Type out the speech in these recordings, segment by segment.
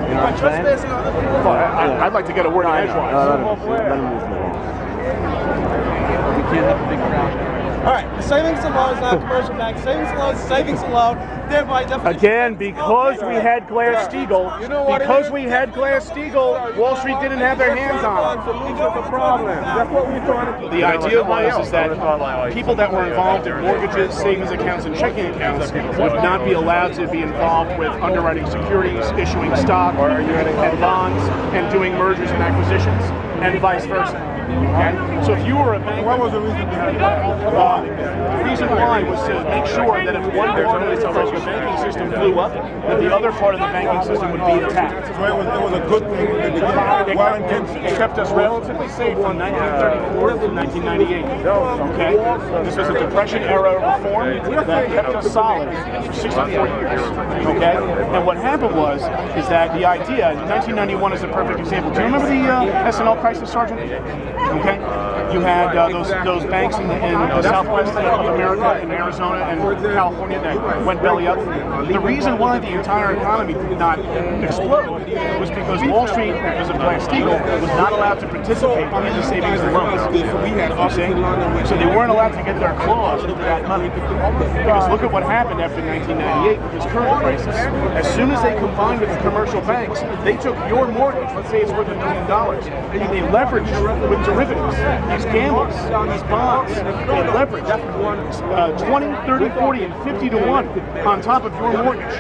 You know what I'm saying? Well, I'd like to get a word in edgewise. Let him move along. We can't have a big crowd. All right, the savings and loan is not a commercial bank. Savings and loan is savings and loan. Thereby, definition. Again, because we had Glass-Steagall, Wall Street didn't have their hands on it. The idea was that people that were involved in mortgages, savings accounts, and checking accounts would not be allowed to be involved with underwriting securities, issuing stock and bonds, and doing mergers and acquisitions, and vice versa. Okay? So if you were a bank, what was the reason behind that? The reason why was to make sure that if one part of the banking system blew up, that the other part of the banking system would be intact. So it was a good thing. It kept us relatively safe from 1934 to 1998. Okay? This was a Depression-era reform that kept us solid for 64 years. Okay? And what happened is that the idea, 1991 is a perfect example. Do you remember the S&L crisis, Sergeant? Okay? You had those banks in the southwest of America, in Arizona and California that went belly up. The reason why the entire economy did not explode was because Wall Street, because of Glass-Steagall, was not allowed to participate in the savings and loans. So they weren't allowed to get their claws into that money. Because look at what happened after 1998 with this current crisis. As soon as they combined with the commercial banks, they took your mortgage, let's say it's worth $1 million, and they leveraged with derivatives, these gambles, these bonds, they leveraged 20, 30, 40, and 50 to 1 on top of your mortgage.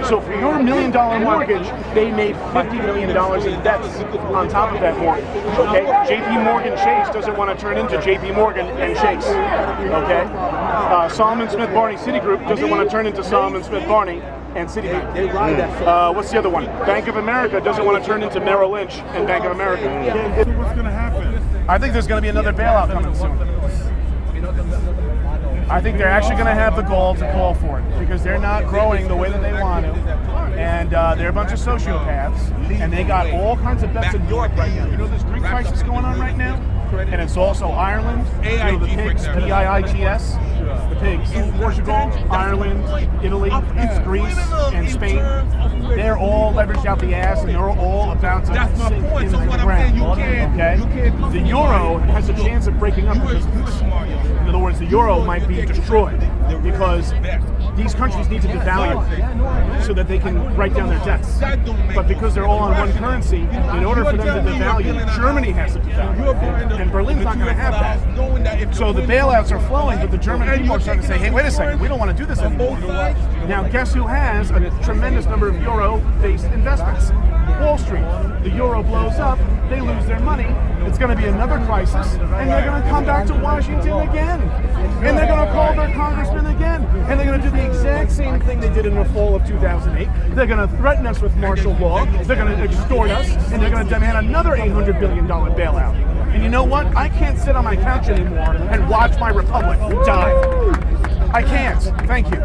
So for your $1 million mortgage, they made $50 million in debts on top of that mortgage. Okay? JP Morgan Chase doesn't want to turn into JP Morgan and Chase. Okay? Salomon Smith Barney Citigroup doesn't want to turn into Salomon Smith Barney and Citibank. What's the other one? Bank of America doesn't want to turn into Merrill Lynch and Bank of America. What's going to happen? I think there's going to be another bailout coming soon. I think they're actually going to have the gall to call for it because they're not growing the way that they want to. And they're a bunch of sociopaths, and they got all kinds of bets in Europe right now. You know, there's Greek crisis going on right now, and it's also Ireland, you know, the pigs, P-I-I-G-S, the pigs, Portugal, Ireland, Italy, Greece, and Spain. They're all leveraged out the ass, and they're all about to sink in the ground. Okay? The euro has a chance of breaking up because of this. In other words, the euro might be destroyed because these countries need to devalue so that they can write down their debts. But because they're all on one currency, in order for them to devalue, Germany has to devalue. And Berlin's not going to have that. So the bailouts are flowing, but the German people are starting to say, hey, wait a second, we don't want to do this anymore. Now, guess who has a tremendous number of euro-based investments? Wall Street. The euro blows up, they lose their money, it's going to be another crisis, and they're going to come back to Washington again. And they're going to call their congressman again. And they're going to do the exact same thing they did in the fall of 2008. They're going to threaten us with martial law, they're going to extort us, and they're going to demand another $800 billion bailout. And you know what? I can't sit on my couch anymore and watch my republic die. I can't. Thank you.